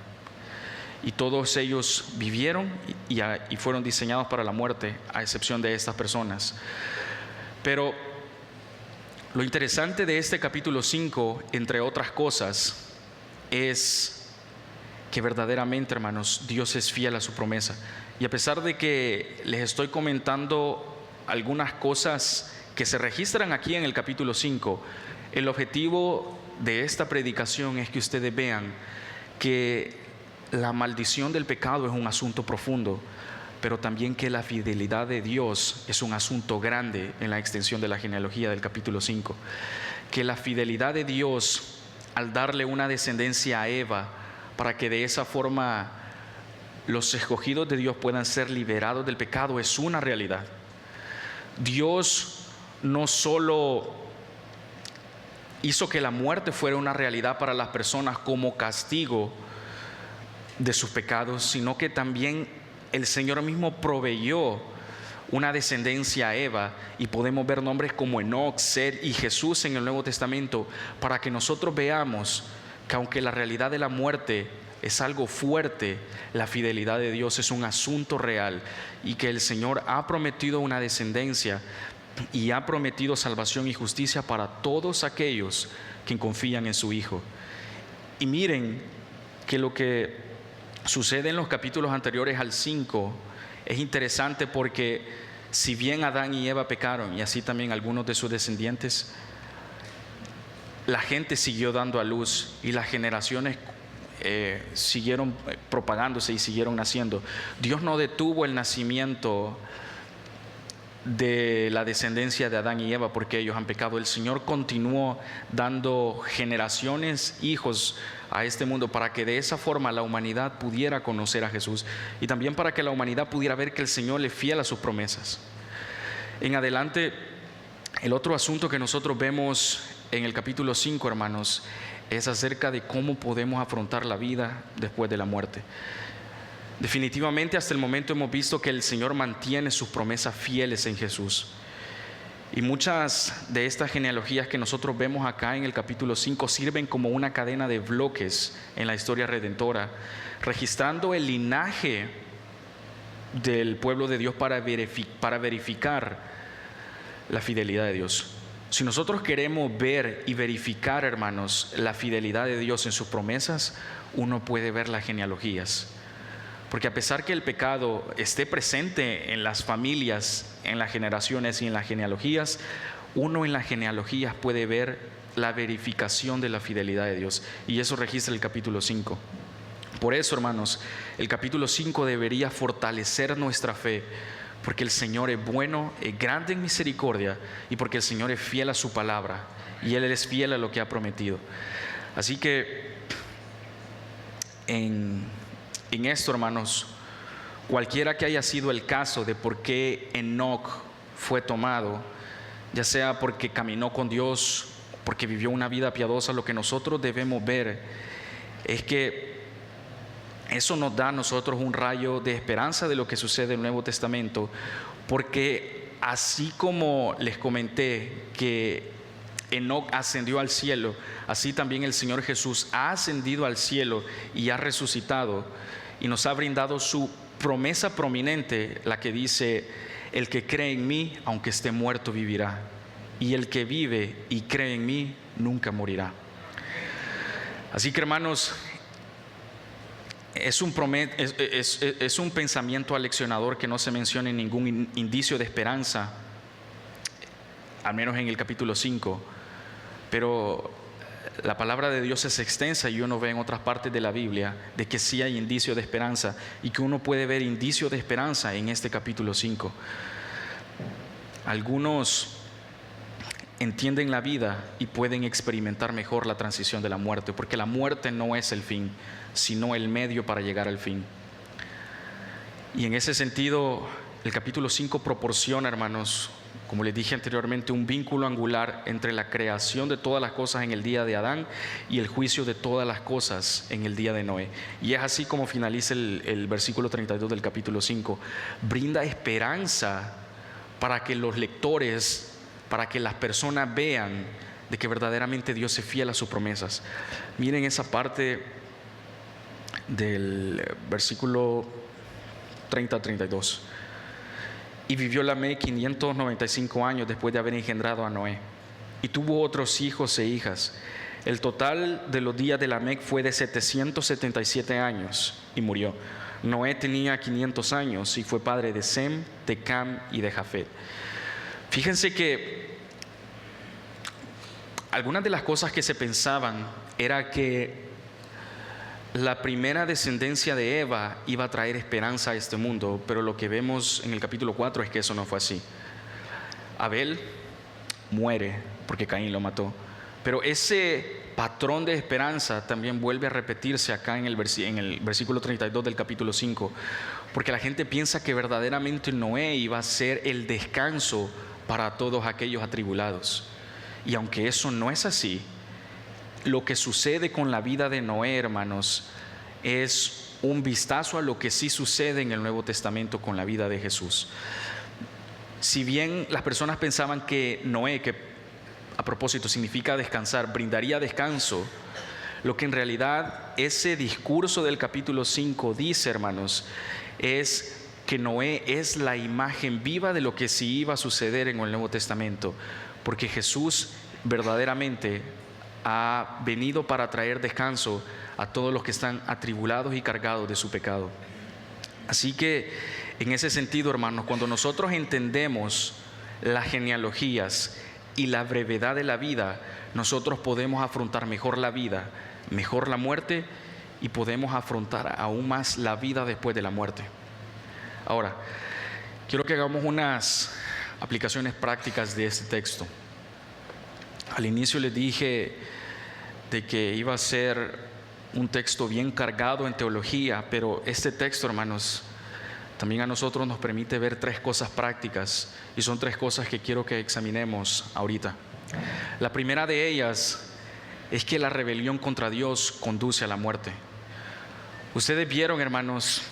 Speaker 1: Y todos ellos vivieron y fueron diseñados para la muerte, a excepción de estas personas. Pero lo interesante de este capítulo 5, entre otras cosas, es que verdaderamente, hermanos, Dios es fiel a su promesa. Y a pesar de que les estoy comentando algunas cosas que se registran aquí en el capítulo 5, el objetivo de esta predicación es que ustedes vean que la maldición del pecado es un asunto profundo, pero también que la fidelidad de Dios es un asunto grande en la extensión de la genealogía del capítulo 5. Que la fidelidad de Dios al darle una descendencia a Eva para que de esa forma los escogidos de Dios puedan ser liberados del pecado es una realidad. Dios no solo hizo que la muerte fuera una realidad para las personas como castigo de sus pecados, sino que también el Señor mismo proveyó una descendencia a Eva, y podemos ver nombres como Enoc, Set y Jesús en el Nuevo Testamento para que nosotros veamos que aunque la realidad de la muerte es algo fuerte, la fidelidad de Dios es un asunto real y que el Señor ha prometido una descendencia y ha prometido salvación y justicia para todos aquellos que confían en su Hijo. Y miren que lo que sucede en los capítulos anteriores al 5 es interesante, porque si bien Adán y Eva pecaron y así también algunos de sus descendientes, la gente siguió dando a luz y las generaciones siguieron propagándose y siguieron naciendo. Dios no detuvo el nacimiento de la descendencia de Adán y Eva porque ellos han pecado. El Señor continuó dando generaciones, hijos a este mundo para que de esa forma la humanidad pudiera conocer a Jesús y también para que la humanidad pudiera ver que el Señor le es fiel a sus promesas. En adelante, el otro asunto que nosotros vemos en el capítulo 5, hermanos, es acerca de cómo podemos afrontar la vida después de la muerte. Definitivamente hasta el momento hemos visto que el Señor mantiene sus promesas fieles en Jesús. Y muchas de estas genealogías que nosotros vemos acá en el capítulo 5 sirven como una cadena de bloques en la historia redentora, registrando el linaje del pueblo de Dios para verificar la fidelidad de Dios. Si nosotros queremos ver y verificar, hermanos, la fidelidad de Dios en sus promesas, uno puede ver las genealogías. Porque a pesar que el pecado esté presente en las familias, en las generaciones y en las genealogías, uno en las genealogías puede ver la verificación de la fidelidad de Dios. Y eso registra el capítulo 5. Por eso, hermanos, el capítulo 5 debería fortalecer nuestra fe, porque el Señor es bueno, es grande en misericordia, y porque el Señor es fiel a su palabra y Él es fiel a lo que ha prometido. Así que en esto, hermanos, cualquiera que haya sido el caso de por qué Enoc fue tomado, ya sea porque caminó con Dios, porque vivió una vida piadosa, lo que nosotros debemos ver es que eso nos da a nosotros un rayo de esperanza de lo que sucede en el Nuevo Testamento, porque así como les comenté que Enoc ascendió al cielo, así también el Señor Jesús ha ascendido al cielo y ha resucitado y nos ha brindado su promesa prominente, la que dice: el que cree en mí, aunque esté muerto, vivirá, y el que vive y cree en mí nunca morirá. Así que, hermanos, es un pensamiento aleccionador que no se mencione ningún indicio de esperanza, al menos en el capítulo 5, pero la palabra de Dios es extensa y uno ve en otras partes de la Biblia de que sí hay indicios de esperanza, y que uno puede ver indicios de esperanza en este capítulo 5. Algunos entienden la vida y pueden experimentar mejor la transición de la muerte, porque la muerte no es el fin, sino el medio para llegar al fin. Y en ese sentido, el capítulo 5 proporciona, hermanos, como les dije anteriormente, un vínculo angular entre la creación de todas las cosas en el día de Adán y el juicio de todas las cosas en el día de Noé. Y es así como finaliza el versículo 32 del capítulo 5. Brinda esperanza para que los lectores, para que las personas vean de que verdaderamente Dios es fiel a sus promesas. Miren esa parte del versículo 30-32. Y vivió Lamec 595 años después de haber engendrado a Noé, y tuvo otros hijos e hijas. El total de los días de Lamec fue de 777 años y murió. Noé tenía 500 años y fue padre de Sem, de Cam y de Jafet. Fíjense que algunas de las cosas que se pensaban era que la primera descendencia de Eva iba a traer esperanza a este mundo, pero lo que vemos en el capítulo 4 es que eso no fue así. Abel muere porque Caín lo mató, pero ese patrón de esperanza también vuelve a repetirse acá en el versículo 32 del capítulo 5, porque la gente piensa que verdaderamente Noé iba a ser el descanso para todos aquellos atribulados. Y aunque eso no es así, lo que sucede con la vida de Noé, hermanos, es un vistazo a lo que sí sucede en el Nuevo Testamento con la vida de Jesús. Si bien las personas pensaban que Noé, que a propósito significa descansar, brindaría descanso, lo que en realidad ese discurso del capítulo 5 dice, hermanos, es que Noé es la imagen viva de lo que sí iba a suceder en el Nuevo Testamento, porque Jesús verdaderamente ha venido para traer descanso a todos los que están atribulados y cargados de su pecado. Así que en ese sentido, hermanos, cuando nosotros entendemos las genealogías y la brevedad de la vida, nosotros podemos afrontar mejor la vida, mejor la muerte, y podemos afrontar aún más la vida después de la muerte. Ahora, quiero que hagamos unas aplicaciones prácticas de este texto. Al inicio les dije de que iba a ser un texto bien cargado en teología, pero este texto, hermanos, también a nosotros nos permite ver tres cosas prácticas, y son tres cosas que quiero que examinemos ahorita. La primera de ellas es que la rebelión contra Dios conduce a la muerte. Ustedes vieron, hermanos,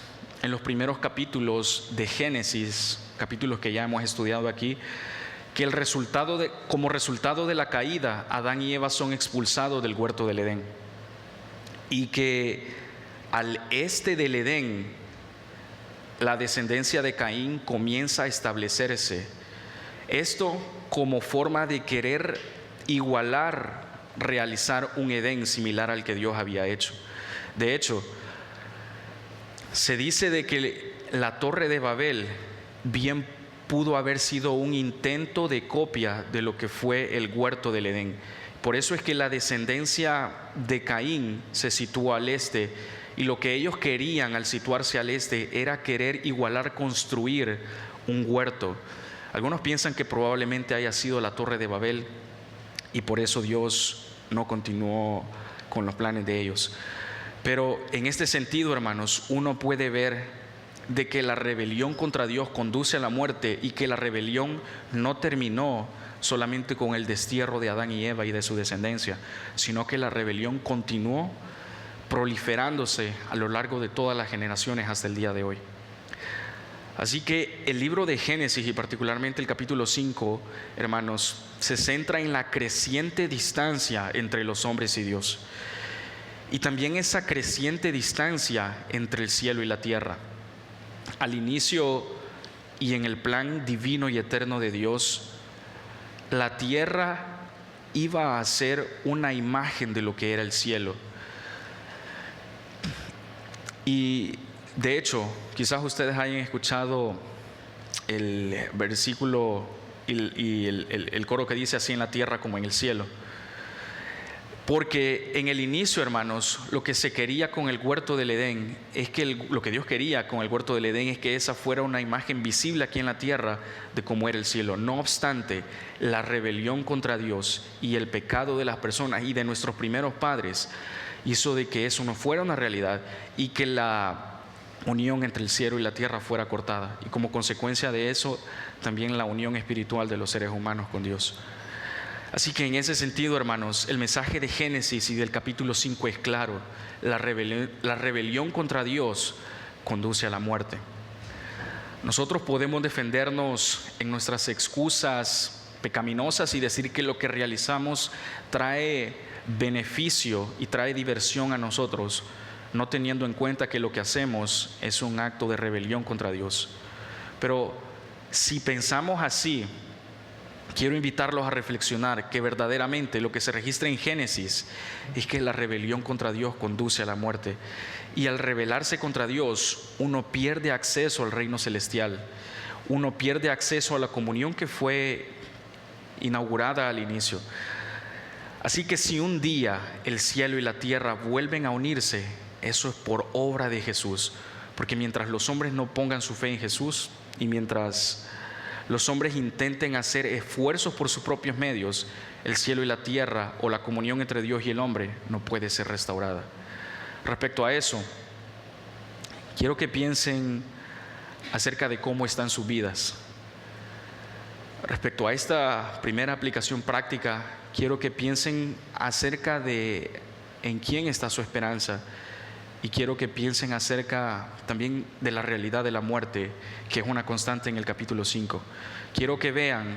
Speaker 1: en los primeros capítulos de Génesis, capítulos que ya hemos estudiado aquí, que como resultado de la caída, Adán y Eva son expulsados del huerto del Edén, y que al este del Edén la descendencia de Caín comienza a establecerse. Esto como forma de querer realizar un Edén similar al que Dios había hecho. De hecho, se dice de que la Torre de Babel bien pudo haber sido un intento de copia de lo que fue el huerto del Edén. Por eso es que la descendencia de Caín se sitúa al este, y lo que ellos querían al situarse al este era querer construir un huerto. Algunos piensan que probablemente haya sido la Torre de Babel, y por eso Dios no continuó con los planes de ellos. Pero en este sentido, hermanos, uno puede ver de que la rebelión contra Dios conduce a la muerte y que la rebelión no terminó solamente con el destierro de Adán y Eva y de su descendencia, sino que la rebelión continuó proliferándose a lo largo de todas las generaciones hasta el día de hoy. Así que el libro de Génesis, y particularmente el capítulo 5, hermanos, se centra en la creciente distancia entre los hombres y Dios, y también esa creciente distancia entre el cielo y la tierra. Al inicio y en el plan divino y eterno de Dios, la tierra iba a ser una imagen de lo que era el cielo. Y de hecho, quizás ustedes hayan escuchado el versículo y el coro que dice: así en la tierra como en el cielo. Porque en el inicio, hermanos, lo que se quería con el huerto del Edén es que lo que Dios quería con el huerto del Edén es que esa fuera una imagen visible aquí en la tierra de cómo era el cielo. No obstante, la rebelión contra Dios y el pecado de las personas y de nuestros primeros padres hizo de que eso no fuera una realidad y que la unión entre el cielo y la tierra fuera cortada, y como consecuencia de eso también la unión espiritual de los seres humanos con Dios. Así que en ese sentido, hermanos, el mensaje de Génesis y del capítulo 5 es claro: la rebelión contra Dios conduce a la muerte. Nosotros podemos defendernos en nuestras excusas pecaminosas y decir que lo que realizamos trae beneficio y trae diversión a nosotros, no teniendo en cuenta que lo que hacemos es un acto de rebelión contra Dios. Pero si pensamos así, quiero invitarlos a reflexionar que verdaderamente lo que se registra en Génesis es que la rebelión contra Dios conduce a la muerte. Y al rebelarse contra Dios, uno pierde acceso al reino celestial. Uno pierde acceso a la comunión que fue inaugurada al inicio. Así que si un día el cielo y la tierra vuelven a unirse, eso es por obra de Jesús. Porque mientras los hombres no pongan su fe en Jesús y mientras los hombres intenten hacer esfuerzos por sus propios medios, el cielo y la tierra o la comunión entre Dios y el hombre no puede ser restaurada. Respecto a eso, quiero que piensen acerca de cómo están sus vidas. Respecto a esta primera aplicación práctica, quiero que piensen acerca de en quién está su esperanza. Y quiero que piensen acerca también de la realidad de la muerte, que es una constante en el capítulo 5. Quiero que vean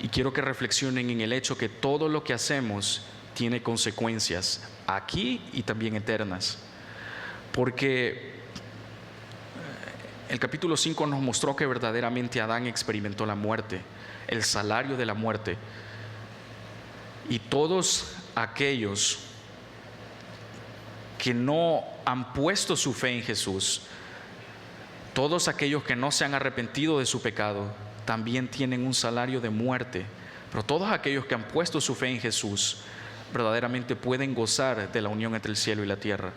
Speaker 1: y quiero que reflexionen en el hecho que todo lo que hacemos tiene consecuencias aquí y también eternas. Porque el capítulo 5 nos mostró que verdaderamente Adán experimentó la muerte, el salario de la muerte. Y todos aquellos que no han puesto su fe en Jesús, todos aquellos que no se han arrepentido de su pecado, también tienen un salario de muerte. Pero todos aquellos que han puesto su fe en Jesús, verdaderamente pueden gozar de la unión entre el cielo y la tierra.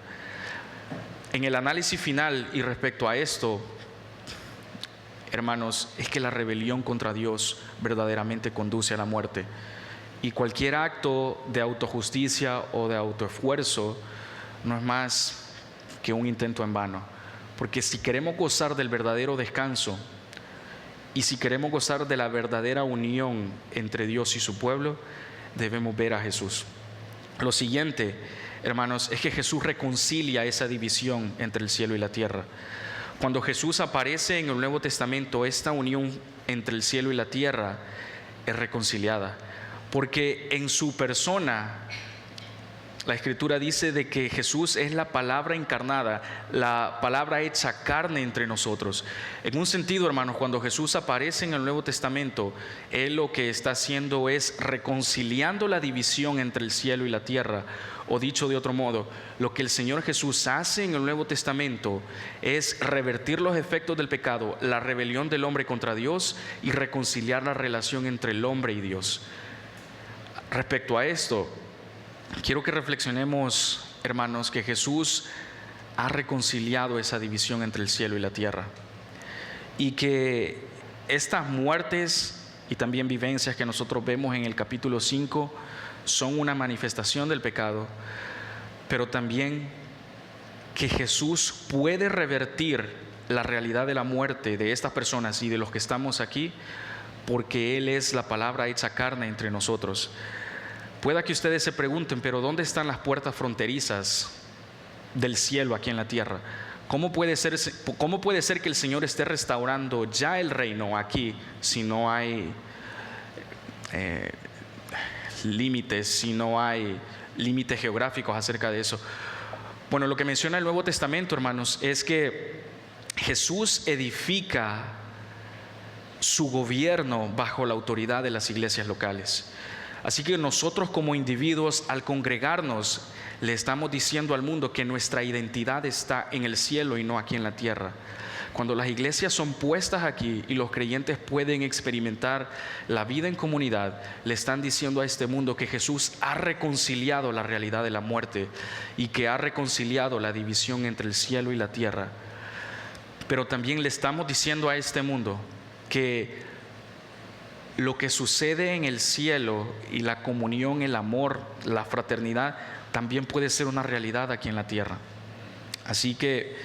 Speaker 1: En el análisis final y respecto a esto, hermanos, es que la rebelión contra Dios verdaderamente conduce a la muerte. Y cualquier acto de autojusticia o de autoesfuerzo no es más que un intento en vano. Porque si queremos gozar del verdadero descanso y si queremos gozar de la verdadera unión entre Dios y su pueblo, debemos ver a Jesús. Lo siguiente, hermanos, es que Jesús reconcilia esa división entre el cielo y la tierra. Cuando Jesús aparece en el Nuevo Testamento, esta unión entre el cielo y la tierra es reconciliada, porque en su persona la Escritura dice de que Jesús es la palabra encarnada, la palabra hecha carne entre nosotros. En un sentido, hermanos, cuando Jesús aparece en el Nuevo Testamento, Él lo que está haciendo es reconciliando la división entre el cielo y la tierra. O dicho de otro modo, lo que el Señor Jesús hace en el Nuevo Testamento es revertir los efectos del pecado, la rebelión del hombre contra Dios, y reconciliar la relación entre el hombre y Dios. Respecto a esto, quiero que reflexionemos, hermanos, que Jesús ha reconciliado esa división entre el cielo y la tierra, y que estas muertes y también vivencias que nosotros vemos en el capítulo 5 son una manifestación del pecado, pero también que Jesús puede revertir la realidad de la muerte de estas personas y de los que estamos aquí, porque Él es la palabra hecha carne entre nosotros. Pueda que ustedes se pregunten, pero ¿dónde están las puertas fronterizas del cielo aquí en la tierra? ¿Cómo puede ser que el Señor esté restaurando ya el reino aquí si no hay límites, si no hay límites geográficos acerca de eso? Bueno, lo que menciona el Nuevo Testamento, hermanos, es que Jesús edifica su gobierno bajo la autoridad de las iglesias locales. Así que nosotros como individuos, al congregarnos, le estamos diciendo al mundo que nuestra identidad está en el cielo y no aquí en la tierra. Cuando las iglesias son puestas aquí y los creyentes pueden experimentar la vida en comunidad, le están diciendo a este mundo que Jesús ha reconciliado la realidad de la muerte y que ha reconciliado la división entre el cielo y la tierra. Pero también le estamos diciendo a este mundo que lo que sucede en el cielo y la comunión, el amor, la fraternidad, también puede ser una realidad aquí en la tierra. Así que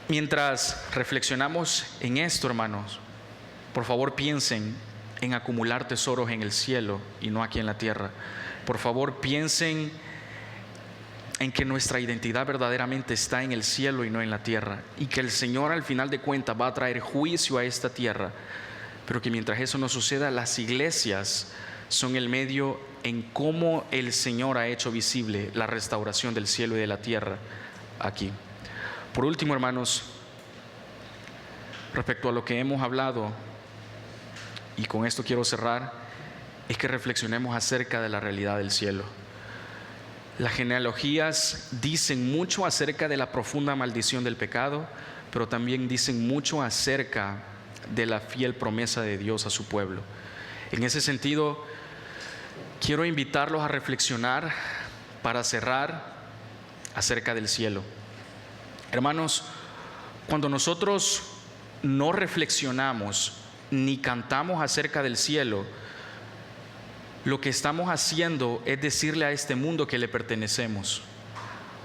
Speaker 1: mientras reflexionamos en esto, hermanos, por favor piensen en acumular tesoros en el cielo y no aquí en la tierra. Por favor piensen en que nuestra identidad verdaderamente está en el cielo y no en la tierra, y que el Señor al final de cuentas va a traer juicio a esta tierra, pero que mientras eso no suceda, las iglesias son el medio en cómo el Señor ha hecho visible la restauración del cielo y de la tierra aquí. Por último, hermanos, respecto a lo que hemos hablado, y con esto quiero cerrar, es que reflexionemos acerca de la realidad del cielo. Las genealogías dicen mucho acerca de la profunda maldición del pecado, pero también dicen mucho acerca de la fiel promesa de Dios a su pueblo. En ese sentido, quiero invitarlos a reflexionar para cerrar acerca del cielo. Hermanos, cuando nosotros no reflexionamos ni cantamos acerca del cielo, lo que estamos haciendo es decirle a este mundo que le pertenecemos.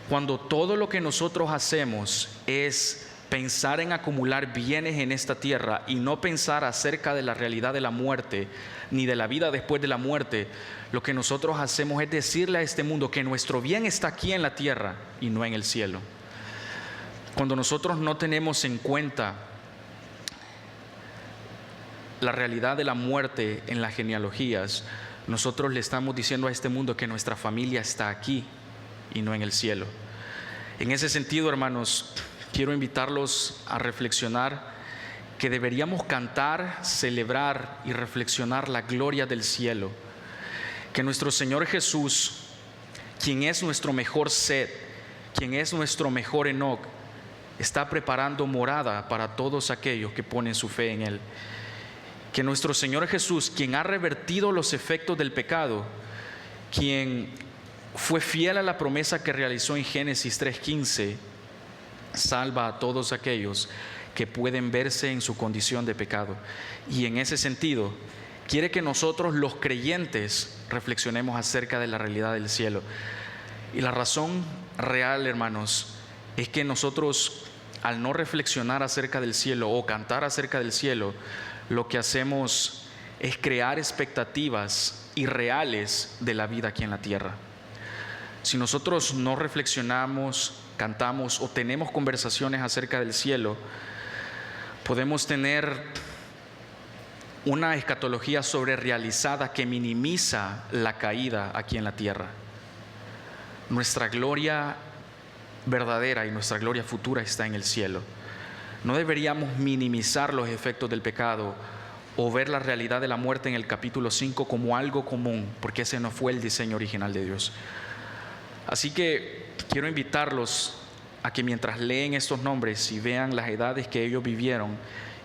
Speaker 1: Cuando todo lo que nosotros hacemos es pensar en acumular bienes en esta tierra y no pensar acerca de la realidad de la muerte ni de la vida después de la muerte, lo que nosotros hacemos es decirle a este mundo que nuestro bien está aquí en la tierra y no en el cielo. Cuando nosotros no tenemos en cuenta la realidad de la muerte en las genealogías, nosotros le estamos diciendo a este mundo que nuestra familia está aquí y no en el cielo. En ese sentido, hermanos, quiero invitarlos a reflexionar que deberíamos cantar, celebrar y reflexionar la gloria del cielo. Que nuestro Señor Jesús, quien es nuestro mejor Set, quien es nuestro mejor Enoc, está preparando morada para todos aquellos que ponen su fe en Él. Que nuestro Señor Jesús, quien ha revertido los efectos del pecado, quien fue fiel a la promesa que realizó en Génesis 3:15, salva a todos aquellos que pueden verse en su condición de pecado. Y en ese sentido, quiere que nosotros los creyentes reflexionemos acerca de la realidad del cielo. Y la razón real, hermanos, es que nosotros, al no reflexionar acerca del cielo o cantar acerca del cielo, lo que hacemos es crear expectativas irreales de la vida aquí en la tierra. Si nosotros no reflexionamos, cantamos o tenemos conversaciones acerca del cielo, podemos tener una escatología sobrerealizada que minimiza la caída aquí en la tierra. Nuestra gloria verdadera y nuestra gloria futura está en el cielo. No deberíamos minimizar los efectos del pecado o ver la realidad de la muerte en el capítulo 5 como algo común, porque ese no fue el diseño original de Dios. Así que quiero invitarlos a que mientras leen estos nombres y vean las edades que ellos vivieron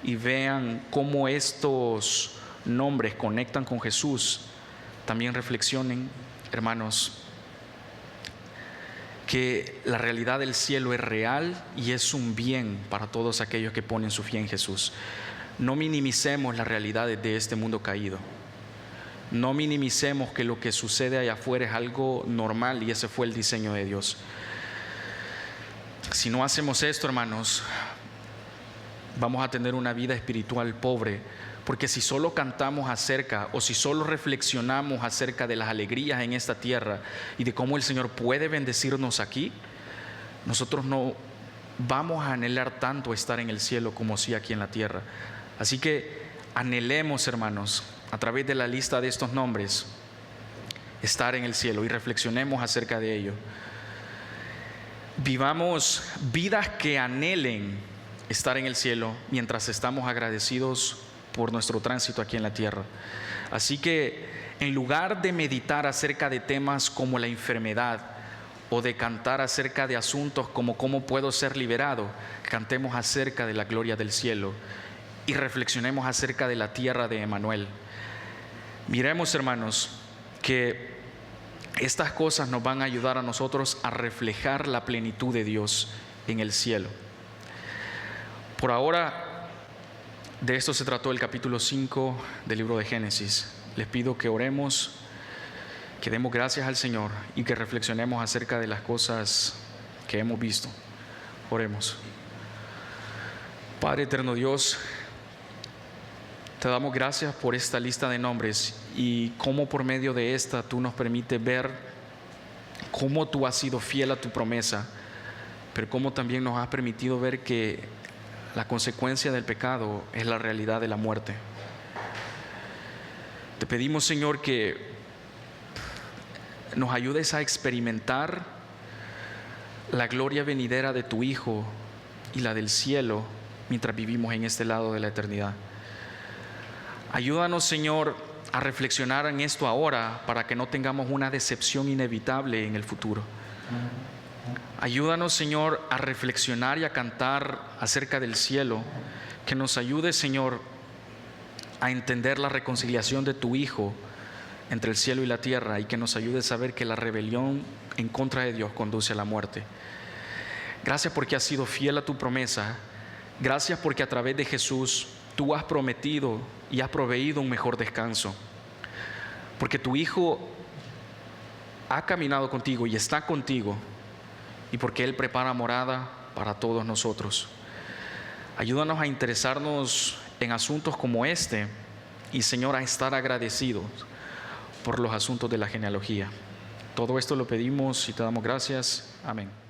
Speaker 1: y vean cómo estos nombres conectan con Jesús, también reflexionen, hermanos, que la realidad del cielo es real y es un bien para todos aquellos que ponen su fe en Jesús. No minimicemos las realidades de este mundo caído. No minimicemos que lo que sucede allá afuera es algo normal y ese fue el diseño de Dios. Si no hacemos esto, hermanos, vamos a tener una vida espiritual pobre, porque si solo cantamos acerca o si solo reflexionamos acerca de las alegrías en esta tierra y de cómo el Señor puede bendecirnos aquí, nosotros no vamos a anhelar tanto estar en el cielo como sí aquí en la tierra. Así que anhelemos, hermanos, a través de la lista de estos nombres, estar en el cielo y reflexionemos acerca de ello. Vivamos vidas que anhelen estar en el cielo mientras estamos agradecidos por nuestro tránsito aquí en la tierra. Así que en lugar de meditar acerca de temas como la enfermedad o de cantar acerca de asuntos como cómo puedo ser liberado, cantemos acerca de la gloria del cielo y reflexionemos acerca de la tierra de Emanuel. Miremos, hermanos, que estas cosas nos van a ayudar a nosotros a reflejar la plenitud de Dios en el cielo. Por ahora, de esto se trató el capítulo 5 del libro de Génesis. Les pido que oremos, que demos gracias al Señor y que reflexionemos acerca de las cosas que hemos visto. Oremos. Padre eterno Dios, te damos gracias por esta lista de nombres y cómo por medio de esta tú nos permites ver cómo tú has sido fiel a tu promesa, pero cómo también nos has permitido ver que la consecuencia del pecado es la realidad de la muerte. Te pedimos, Señor, que nos ayudes a experimentar la gloria venidera de tu Hijo y la del cielo mientras vivimos en este lado de la eternidad. Ayúdanos, Señor, a reflexionar en esto ahora para que no tengamos una decepción inevitable en el futuro. Ayúdanos, Señor, a reflexionar y a cantar acerca del cielo. Que nos ayude, Señor, a entender la reconciliación de tu Hijo entre el cielo y la tierra y que nos ayude a saber que la rebelión en contra de Dios conduce a la muerte. Gracias porque has sido fiel a tu promesa. Gracias porque a través de Jesús tú has prometido y has proveído un mejor descanso. Porque tu Hijo ha caminado contigo y está contigo, y porque Él prepara morada para todos nosotros. Ayúdanos a interesarnos en asuntos como este y, Señor, a estar agradecidos por los asuntos de la genealogía. Todo esto lo pedimos y te damos gracias. Amén.